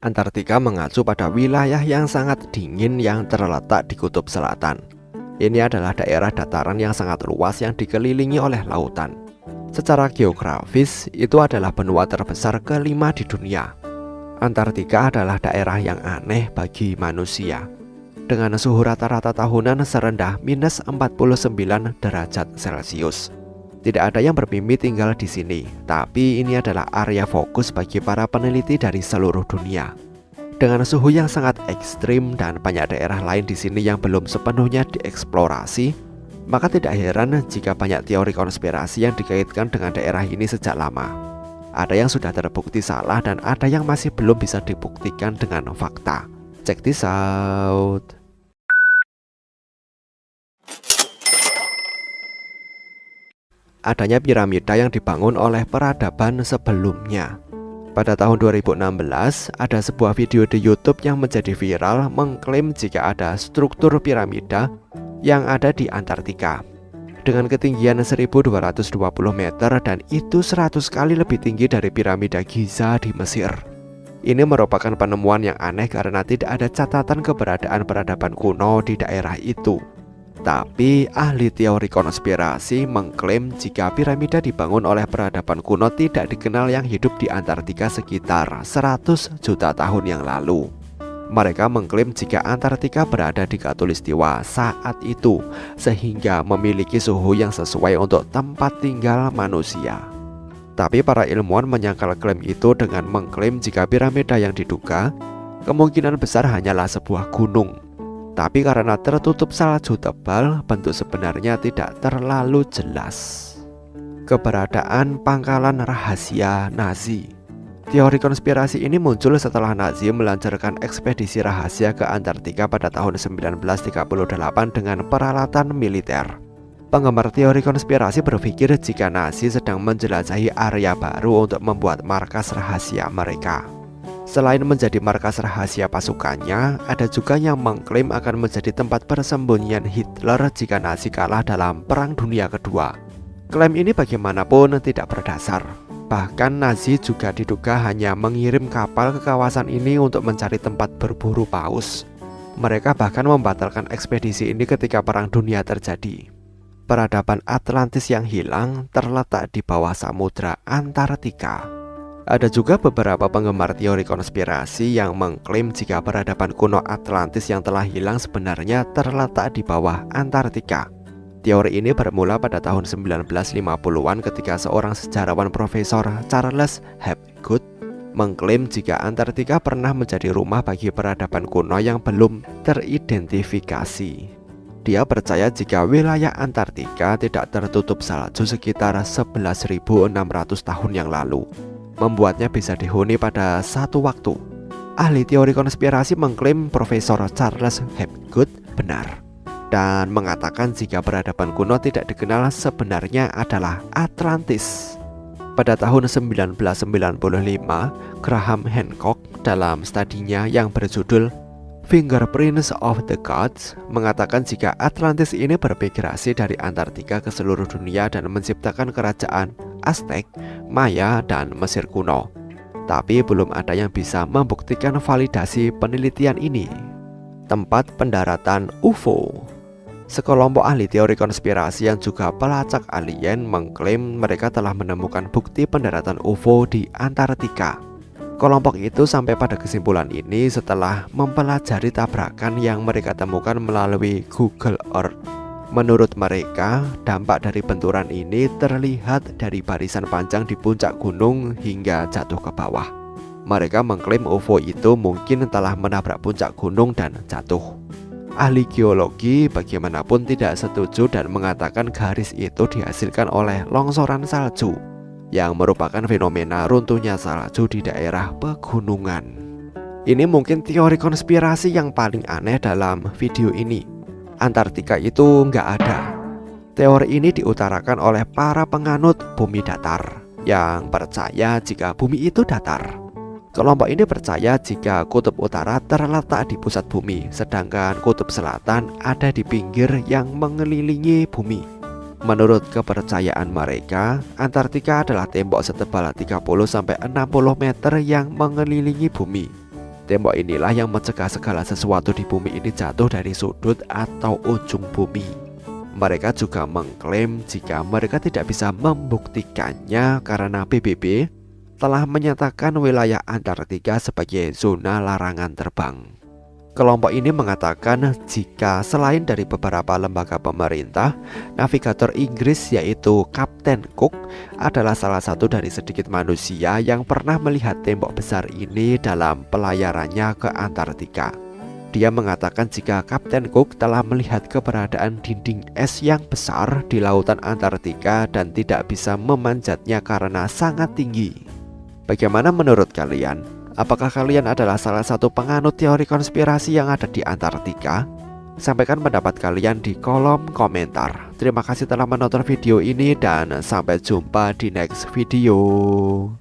Antartika mengacu pada wilayah yang sangat dingin yang terletak di kutub selatan. Ini adalah daerah dataran yang sangat luas yang dikelilingi oleh lautan. Secara geografis, itu adalah benua terbesar kelima di dunia. Antartika adalah daerah yang aneh bagi manusia, dengan suhu rata-rata tahunan serendah minus 49 derajat Celcius. Tidak ada yang bermimpi tinggal di sini, tapi ini adalah area fokus bagi para peneliti dari seluruh dunia. Dengan suhu yang sangat ekstrim dan banyak daerah lain di sini yang belum sepenuhnya dieksplorasi, maka tidak heran jika banyak teori konspirasi yang dikaitkan dengan daerah ini sejak lama. Ada yang sudah terbukti salah dan ada yang masih belum bisa dibuktikan dengan fakta. Check this out. Adanya piramida yang dibangun oleh peradaban sebelumnya. Pada tahun 2016, ada sebuah video di YouTube yang menjadi viral mengklaim jika ada struktur piramida yang ada di Antartika dengan ketinggian 1220 meter dan itu 100 kali lebih tinggi dari piramida Giza di Mesir. Ini merupakan penemuan yang aneh karena tidak ada catatan keberadaan peradaban kuno di daerah itu. Tapi ahli teori konspirasi mengklaim jika piramida dibangun oleh peradaban kuno tidak dikenal yang hidup di Antartika sekitar 100 juta tahun yang lalu. Mereka mengklaim jika Antartika berada di khatulistiwa saat itu, sehingga memiliki suhu yang sesuai untuk tempat tinggal manusia. Tapi para ilmuwan menyangkal klaim itu dengan mengklaim jika piramida yang diduga kemungkinan besar hanyalah sebuah gunung. Tapi karena tertutup salju tebal, bentuk sebenarnya tidak terlalu jelas. Keberadaan pangkalan rahasia Nazi. Teori konspirasi ini muncul setelah Nazi melancarkan ekspedisi rahasia ke Antartika pada tahun 1938 dengan peralatan militer. Penggemar teori konspirasi berpikir jika Nazi sedang menjelajahi area baru untuk membuat markas rahasia mereka. Selain menjadi markas rahasia pasukannya, ada juga yang mengklaim akan menjadi tempat persembunyian Hitler jika Nazi kalah dalam Perang Dunia Kedua. Klaim ini bagaimanapun tidak berdasar. Bahkan Nazi juga diduga hanya mengirim kapal ke kawasan ini untuk mencari tempat berburu paus. Mereka bahkan membatalkan ekspedisi ini ketika Perang Dunia terjadi. Peradaban Atlantis yang hilang terletak di bawah samudra Antartika. Ada juga beberapa penggemar teori konspirasi yang mengklaim jika peradaban kuno Atlantis yang telah hilang sebenarnya terletak di bawah Antartika. Teori ini bermula pada tahun 1950-an ketika seorang sejarawan Profesor Charles Hapgood mengklaim jika Antartika pernah menjadi rumah bagi peradaban kuno yang belum teridentifikasi. Dia percaya jika wilayah Antartika tidak tertutup salju sekitar 11.600 tahun yang lalu, membuatnya bisa dihuni pada satu waktu. Ahli teori konspirasi mengklaim Profesor Charles Hapgood benar dan mengatakan jika peradaban kuno tidak dikenal sebenarnya adalah Atlantis. Pada tahun 1995, Graham Hancock dalam studinya yang berjudul Fingerprints of the Gods mengatakan jika Atlantis ini bermigrasi dari Antartika ke seluruh dunia dan menciptakan kerajaan Aztec, Maya, dan Mesir kuno. Tapi belum ada yang bisa membuktikan validasi penelitian ini. Tempat pendaratan UFO. Sekelompok ahli teori konspirasi yang juga pelacak alien mengklaim mereka telah menemukan bukti pendaratan UFO di Antartika. Kelompok itu sampai pada kesimpulan ini setelah mempelajari tabrakan yang mereka temukan melalui Google Earth. Menurut mereka, dampak dari benturan ini terlihat dari barisan panjang di puncak gunung hingga jatuh ke bawah. Mereka mengklaim UFO itu mungkin telah menabrak puncak gunung dan jatuh. Ahli geologi bagaimanapun tidak setuju dan mengatakan garis itu dihasilkan oleh longsoran salju, yang merupakan fenomena runtuhnya salju di daerah pegunungan. Ini mungkin teori konspirasi yang paling aneh dalam video ini. Antartika itu nggak ada. Teori ini diutarakan oleh para penganut bumi datar yang percaya jika bumi itu datar. Kelompok ini percaya jika kutub utara terletak di pusat bumi, sedangkan kutub selatan ada di pinggir yang mengelilingi bumi. Menurut kepercayaan mereka, Antartika adalah tembok setebal 30-60 meter yang mengelilingi bumi. Tembok inilah yang mencegah segala sesuatu di bumi ini jatuh dari sudut atau ujung bumi. Mereka juga mengklaim jika mereka tidak bisa membuktikannya karena PBB telah menyatakan wilayah Antartika sebagai zona larangan terbang. Kelompok ini mengatakan jika selain dari beberapa lembaga pemerintah, navigator Inggris yaitu Kapten Cook adalah salah satu dari sedikit manusia yang pernah melihat tembok besar ini dalam pelayarannya ke Antartika. Dia mengatakan jika Kapten Cook telah melihat keberadaan dinding es yang besar di lautan Antartika dan tidak bisa memanjatnya karena sangat tinggi. Bagaimana menurut kalian? Apakah kalian adalah salah satu penganut teori konspirasi yang ada di Antartika? Sampaikan pendapat kalian di kolom komentar. Terima kasih telah menonton video ini dan sampai jumpa di next video.